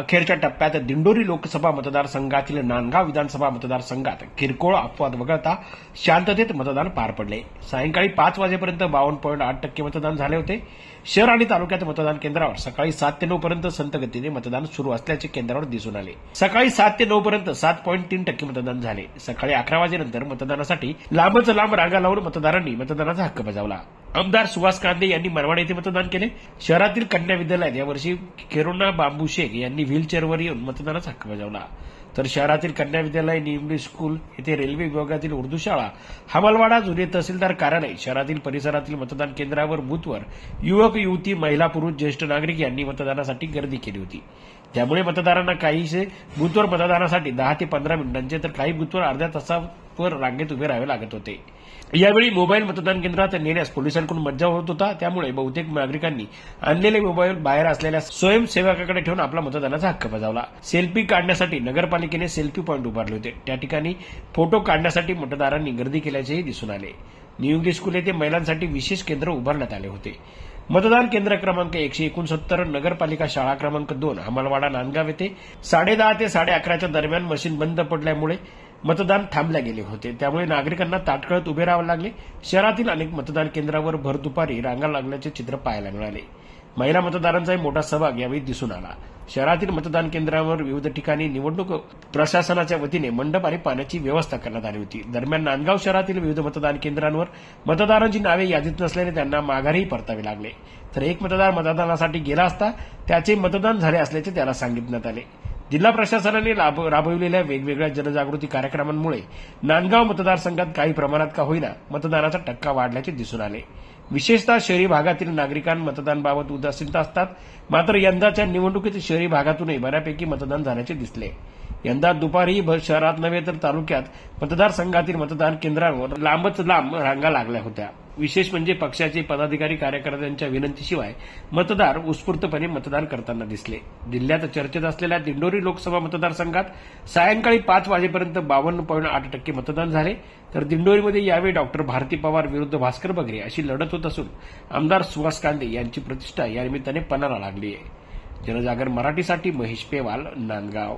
अखेरच्या टप्प्यात दिंडोरी लोकसभा मतदारसंघातील नांदगाव विधानसभा मतदारसंघात किरकोळ अपवाद वगळता शांततेत मतदान पार पडले. सायंकाळी 5 वाजेपर्यंत 52.8% मतदान झाले होते. शहर आणि तालुक्यात मतदान केंद्रावर सकाळी 7 ते 9 पर्यंत संथ गतीने मतदान सुरू असल्याचे केंद्रावर दिसून आले. सकाळी 7 ते 9 पर्यंत 7.3% मतदान झाले. सकाळी 11 वाजेनंतर मतदानासाठी लांबच लांब रांगा लावून मतदारांनी मतदानाचा हक्क बजावला. आमदार सुभाष कांदे यांनी मनमाड येथे मतदान केले. शहरातील कन्या विद्यालयात यावर्षी केरोना बांबू शेख यांनी व्हीलचेअरवर येऊन मतदानाचा हक्क बजावला. तर शहरातील कन्या विद्यालय, न्यू इंग्लिश स्कूल येथे रेल्वे विभागातील उर्दू शाळा, हमालवाडा, जुने तहसीलदार कार्यालय, शहरातील परिसरातील मतदान केंद्रावर बूथवर युवक, युवती, महिला, पुरुष, ज्येष्ठ नागरिक यांनी मतदानासाठी गर्दी केली होती. त्यामुळे मतदारांना काहीसे बूथवर मतदानासाठी 10 ते 15 मिनिटांचे तर काही बूथवर अर्ध्या तासावर रांगेत उभे राहावे लागत होते. यावेळी मोबाईल मतदान केंद्रात नेण्यास पोलिसांकडून मज्जाव होत होता. त्यामुळे बहुतेक नागरिकांनी आणलेले मोबाईल बाहेर असलेल्या स्वयंसेवकाकडे ठेवून आपला मतदानाचा हक्क बजावला. सेल्फी काढण्यासाठी नगरपालिकेने सेल्फी पॉइंट उभारले होते. त्या ठिकाणी फोटो काढण्यासाठी मतदारांनी गर्दी केल्याचेही दिसून आले. न्यू इंग्लिश स्कूल येथे महिलांसाठी विशेष केंद्र उभारण्यात आले होते. मतदान केंद्र क्रमांक 169, नगरपालिका शाळा क्रमांक 2, हमालवाडा, नांदगाव येथे 10:30 ते 11:30 दरम्यान मशीन बंद पडल्यामुळे मतदान थांबले गेले होते. त्यामुळे नागरिकांना ताटकळत उभे राहावे लागले. शहरातील अनेक मतदान केंद्रावर भर दुपारी रांगा लागल्याचे चित्र पाहायला मिळाले. महिला मतदारांचाही मोठा सहभाग यावेळी दिसून आला. शहरातील मतदान केंद्रावर विविध ठिकाणी निवडणूक प्रशासनाच्या वतीने मंडप आणि पाण्याची व्यवस्था करण्यात आली होती. दरम्यान नांदगाव शहरातील विविध मतदान केंद्रांवर मतदारांची नावे यादीत नसल्याने त्यांना माघारीही परतावे लागले. तर एक मतदार मतदानासाठी गेला असता त्याचे मतदान झाले असल्याचे त्याला सांगितण्यात आले. जिल्हा प्रशासनाने राबविलेल्या वेगवेगळ्या जनजागृती कार्यक्रमांमुळे नांदगाव मतदारसंघात काही प्रमाणात का होईना मतदानाचा टक्का वाढल्याचे दिसून आले. विशेषतः शहरी भागातील नागरिकांना मतदानाबाबत उदासीनता असतात. मात्र यंदाच्या निवडणुकीत शहरी भागातूनही बऱ्यापैकी मतदान झाल्याचे दिसले. यंदा दुपारीही शहरात नव्हे तर तालुक्यात मतदारसंघातील मतदान केंद्रांवर लांबच लांब रांगा लागल्या होत्या. विशेष म्हणजे पक्षाचे पदाधिकारी कार्यकर्त्यांच्या विनंतीशिवाय मतदार उत्स्फूर्तपणे मतदान करताना दिसले. जिल्ह्यात चर्चेत असलेल्या दिंडोरी लोकसभा मतदारसंघात सायंकाळी 5 वाजेपर्यंत 52.8% मतदान झाले. तर दिंडोरीमध्ये यावेळी डॉक्टर भारती पवार विरुद्ध भास्कर बगरे अशी लढत होत असून आमदार सुभाष कांदे यांची प्रतिष्ठा या निमित्ताने पणाला लागली आहे. जनजागर मराठीसाठी महेश पेवाल, नांदगाव.